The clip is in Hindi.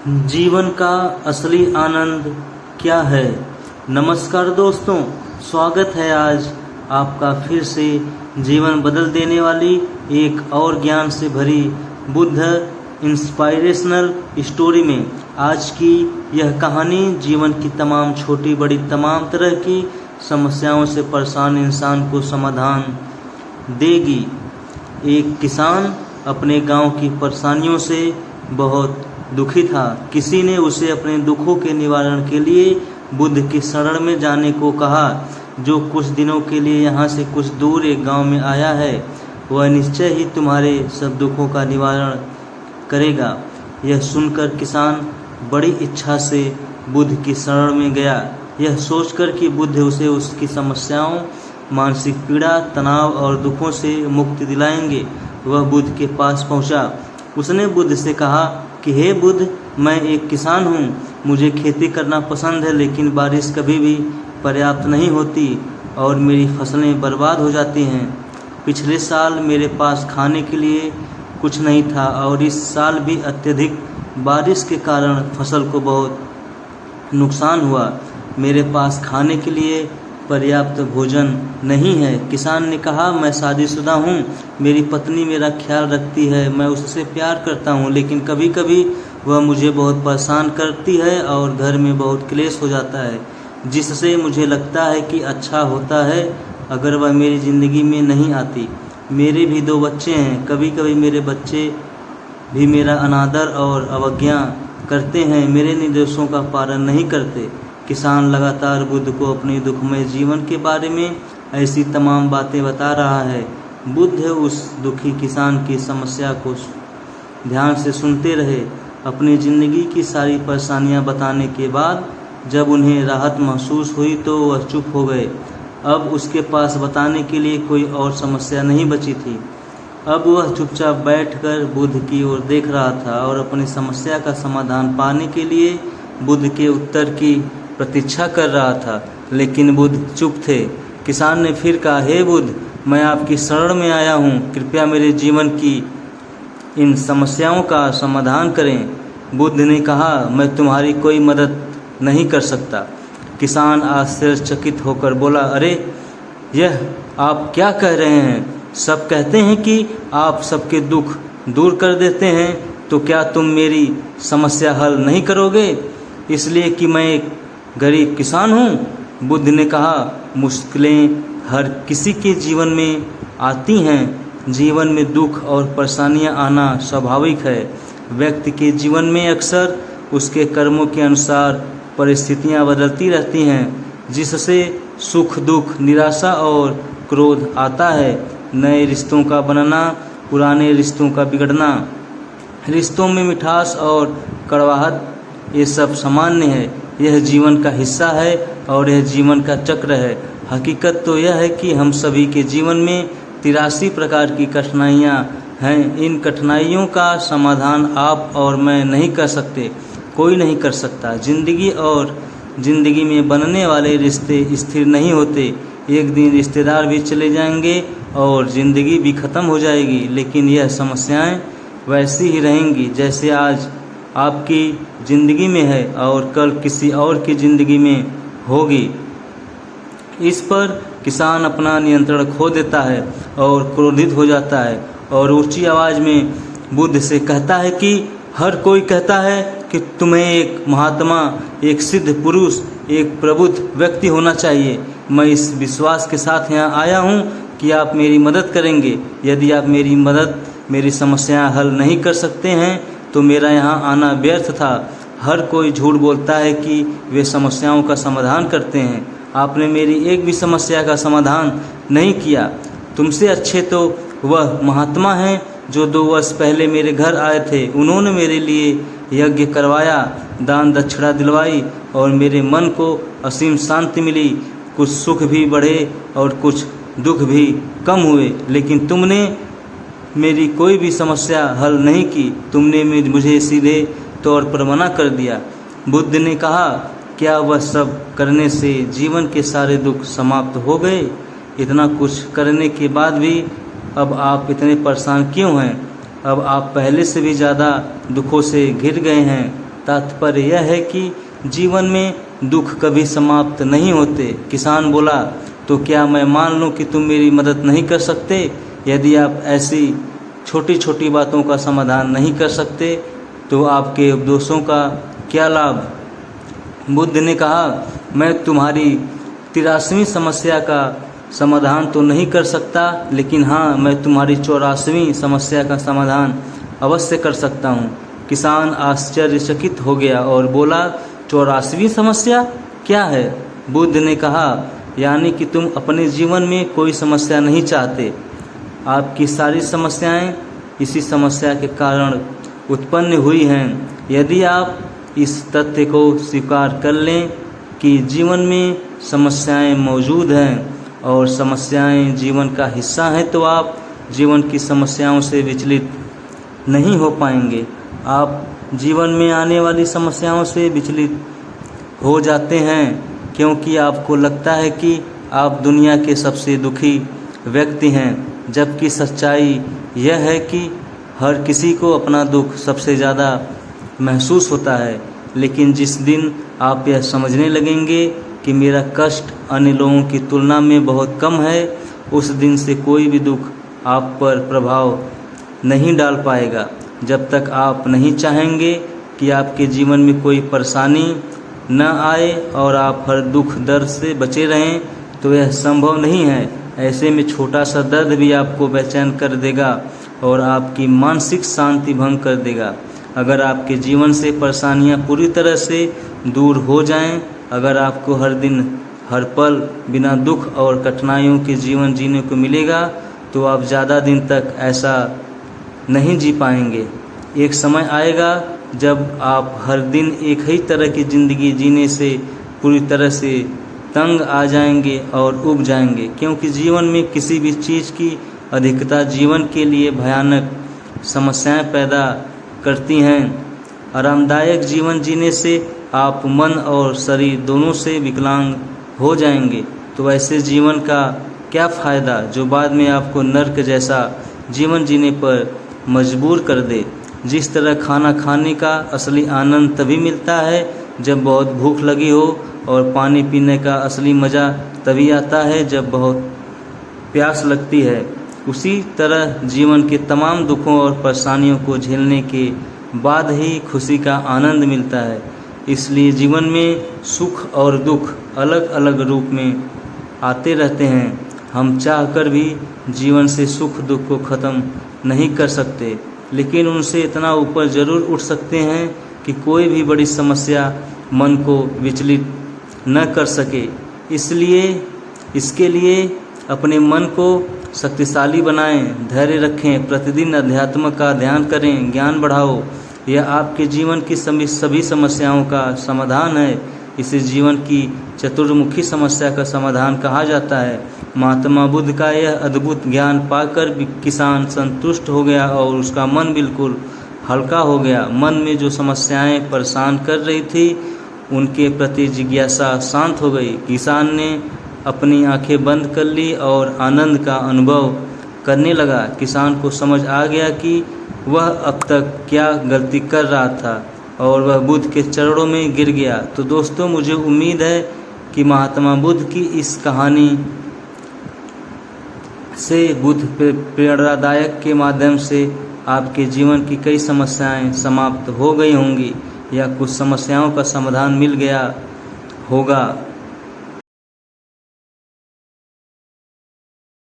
जीवन का असली आनंद क्या है। नमस्कार दोस्तों, स्वागत है आज आपका फिर से जीवन बदल देने वाली एक और ज्ञान से भरी बुद्ध इंस्पायरेशनल स्टोरी में। आज की यह कहानी जीवन की तमाम छोटी बड़ी तमाम तरह की समस्याओं से परेशान इंसान को समाधान देगी। एक किसान अपने गांव की परेशानियों से बहुत दुखी था। किसी ने उसे अपने दुखों के निवारण के लिए बुद्ध की शरण में जाने को कहा, जो कुछ दिनों के लिए यहाँ से कुछ दूर एक गांव में आया है। वह निश्चय ही तुम्हारे सब दुखों का निवारण करेगा। यह सुनकर किसान बड़ी इच्छा से बुद्ध की शरण में गया, यह सोचकर कि बुद्ध उसे उसकी समस्याओं, मानसिक पीड़ा, तनाव और दुखों से मुक्ति दिलाएंगे। वह बुद्ध के पास पहुंचा। उसने बुद्ध से कहा कि हे बुद्ध, मैं एक किसान हूँ। मुझे खेती करना पसंद है, लेकिन बारिश कभी भी पर्याप्त नहीं होती और मेरी फसलें बर्बाद हो जाती हैं। पिछले साल मेरे पास खाने के लिए कुछ नहीं था और इस साल भी अत्यधिक बारिश के कारण फसल को बहुत नुकसान हुआ। मेरे पास खाने के लिए पर्याप्त भोजन नहीं है। किसान ने कहा, मैं शादीशुदा हूँ, मेरी पत्नी मेरा ख्याल रखती है, मैं उससे प्यार करता हूँ, लेकिन कभी कभी वह मुझे बहुत परेशान करती है और घर में बहुत क्लेश हो जाता है, जिससे मुझे लगता है कि अच्छा होता है अगर वह मेरी ज़िंदगी में नहीं आती। मेरे भी 2 बच्चे हैं। कभी कभी मेरे बच्चे भी मेरा अनादर और अवज्ञा करते हैं, मेरे निर्देशों का पालन नहीं करते। किसान लगातार बुद्ध को अपने दुखमय जीवन के बारे में ऐसी तमाम बातें बता रहा है। बुद्ध उस दुखी किसान की समस्या को ध्यान से सुनते रहे। अपनी ज़िंदगी की सारी परेशानियां बताने के बाद जब उन्हें राहत महसूस हुई तो वह चुप हो गए। अब उसके पास बताने के लिए कोई और समस्या नहीं बची थी। अब वह चुपचाप बैठकर बुद्ध की ओर देख रहा था और अपनी समस्या का समाधान पाने के लिए बुद्ध के उत्तर की प्रतीक्षा कर रहा था, लेकिन बुद्ध चुप थे। किसान ने फिर कहा, हे बुद्ध, मैं आपकी शरण में आया हूँ, कृपया मेरे जीवन की इन समस्याओं का समाधान करें। बुद्ध ने कहा, मैं तुम्हारी कोई मदद नहीं कर सकता। किसान आश्चर्यचकित होकर बोला, अरे यह आप क्या कह रहे हैं? सब कहते हैं कि आप सबके दुख दूर कर देते हैं, तो क्या तुम मेरी समस्या हल नहीं करोगे इसलिए कि मैं एक गरीब किसान हूँ? बुद्ध ने कहा, मुश्किलें हर किसी के जीवन में आती हैं। जीवन में दुख और परेशानियाँ आना स्वाभाविक है। व्यक्ति के जीवन में अक्सर उसके कर्मों के अनुसार परिस्थितियाँ बदलती रहती हैं, जिससे सुख, दुख, निराशा और क्रोध आता है। नए रिश्तों का बनना, पुराने रिश्तों का बिगड़ना, रिश्तों में मिठास और कड़वाहट, ये सब सामान्य है। यह जीवन का हिस्सा है और यह जीवन का चक्र है। हकीकत तो यह है कि हम सभी के जीवन में 83 प्रकार की कठिनाइयाँ हैं। इन कठिनाइयों का समाधान आप और मैं नहीं कर सकते, कोई नहीं कर सकता। ज़िंदगी में बनने वाले रिश्ते स्थिर नहीं होते। एक दिन रिश्तेदार भी चले जाएंगे और ज़िंदगी भी ख़त्म हो जाएगी, लेकिन यह समस्याएं वैसी ही रहेंगी जैसे आज आपकी ज़िंदगी में है और कल किसी और की ज़िंदगी में होगी। इस पर किसान अपना नियंत्रण खो देता है और क्रोधित हो जाता है और ऊंची आवाज़ में बुद्ध से कहता है कि हर कोई कहता है कि तुम्हें एक महात्मा, एक सिद्ध पुरुष, एक प्रबुद्ध व्यक्ति होना चाहिए। मैं इस विश्वास के साथ यहाँ आया हूँ कि आप मेरी मदद करेंगे। यदि आप मेरी समस्याएं हल नहीं कर सकते हैं तो मेरा यहाँ आना व्यर्थ था। हर कोई झूठ बोलता है कि वे समस्याओं का समाधान करते हैं। आपने मेरी एक भी समस्या का समाधान नहीं किया। तुमसे अच्छे तो वह महात्मा हैं जो 2 वर्ष पहले मेरे घर आए थे। उन्होंने मेरे लिए यज्ञ करवाया, दान दक्षिणा दिलवाई और मेरे मन को असीम शांति मिली। कुछ सुख भी बढ़े और कुछ दुख भी कम हुए, लेकिन तुमने मेरी कोई भी समस्या हल नहीं की। तुमने मुझे सीधे तौर पर मना कर दिया। बुद्ध ने कहा, क्या वह सब करने से जीवन के सारे दुख समाप्त हो गए? इतना कुछ करने के बाद भी अब आप इतने परेशान क्यों हैं? अब आप पहले से भी ज़्यादा दुखों से घिर गए हैं। तात्पर्य यह है कि जीवन में दुख कभी समाप्त नहीं होते। किसान बोला, तो क्या मैं मान लूं कि तुम मेरी मदद नहीं कर सकते? यदि आप ऐसी छोटी छोटी बातों का समाधान नहीं कर सकते तो आपके उपदेशों का क्या लाभ? बुद्ध ने कहा, मैं तुम्हारी 83वीं समस्या का समाधान तो नहीं कर सकता, लेकिन हाँ, मैं तुम्हारी 84वीं समस्या का समाधान अवश्य कर सकता हूँ। किसान आश्चर्यचकित हो गया और बोला, 84वीं समस्या क्या है? बुद्ध ने कहा, यानी कि तुम अपने जीवन में कोई समस्या नहीं चाहते। आपकी सारी समस्याएं इसी समस्या के कारण उत्पन्न हुई हैं। यदि आप इस तथ्य को स्वीकार कर लें कि जीवन में समस्याएं मौजूद हैं और समस्याएं जीवन का हिस्सा हैं, तो आप जीवन की समस्याओं से विचलित नहीं हो पाएंगे। आप जीवन में आने वाली समस्याओं से विचलित हो जाते हैं क्योंकि आपको लगता है कि आप दुनिया के सबसे दुखी व्यक्ति हैं, जबकि सच्चाई यह है कि हर किसी को अपना दुख सबसे ज़्यादा महसूस होता है। लेकिन जिस दिन आप यह समझने लगेंगे कि मेरा कष्ट अन्य लोगों की तुलना में बहुत कम है, उस दिन से कोई भी दुख आप पर प्रभाव नहीं डाल पाएगा। जब तक आप नहीं चाहेंगे कि आपके जीवन में कोई परेशानी न आए और आप हर दुख दर्द से बचे रहें, तो यह संभव नहीं है। ऐसे में छोटा सा दर्द भी आपको बेचैन कर देगा और आपकी मानसिक शांति भंग कर देगा। अगर आपके जीवन से परेशानियां पूरी तरह से दूर हो जाएं, अगर आपको हर दिन हर पल बिना दुख और कठिनाइयों के जीवन जीने को मिलेगा, तो आप ज़्यादा दिन तक ऐसा नहीं जी पाएंगे। एक समय आएगा जब आप हर दिन एक ही तरह की ज़िंदगी जीने से पूरी तरह से तंग आ जाएंगे और उब जाएंगे, क्योंकि जीवन में किसी भी चीज़ की अधिकता जीवन के लिए भयानक समस्याएं पैदा करती हैं। आरामदायक जीवन जीने से आप मन और शरीर दोनों से विकलांग हो जाएंगे, तो ऐसे जीवन का क्या फ़ायदा जो बाद में आपको नर्क जैसा जीवन जीने पर मजबूर कर दे। जिस तरह खाना खाने का असली आनंद तभी मिलता है जब बहुत भूख लगी हो, और पानी पीने का असली मज़ा तभी आता है जब बहुत प्यास लगती है, उसी तरह जीवन के तमाम दुखों और परेशानियों को झेलने के बाद ही खुशी का आनंद मिलता है। इसलिए जीवन में सुख और दुख अलग अलग रूप में आते रहते हैं। हम चाहकर भी जीवन से सुख दुख को ख़त्म नहीं कर सकते, लेकिन उनसे इतना ऊपर ज़रूर उठ सकते हैं कि कोई भी बड़ी समस्या मन को विचलित न कर सके। इसके लिए अपने मन को शक्तिशाली बनाएं, धैर्य रखें, प्रतिदिन अध्यात्म का ध्यान करें, ज्ञान बढ़ाओ। यह आपके जीवन की सभी समस्याओं का समाधान है। इसे जीवन की चतुर्मुखी समस्या का समाधान कहा जाता है। महात्मा बुद्ध का यह अद्भुत ज्ञान पाकर किसान संतुष्ट हो गया और उसका मन बिल्कुल हल्का हो गया। मन में जो समस्याएं परेशान कर रही थी, उनके प्रति जिज्ञासा शांत हो गई। किसान ने अपनी आंखें बंद कर ली और आनंद का अनुभव करने लगा। किसान को समझ आ गया कि वह अब तक क्या गलती कर रहा था और वह बुद्ध के चरणों में गिर गया। तो दोस्तों, मुझे उम्मीद है कि महात्मा बुद्ध की इस कहानी से बुद्ध प्रेरणादायक के माध्यम से आपके जीवन की कई समस्याएं समाप्त हो गई होंगी या कुछ समस्याओं का समाधान मिल गया होगा।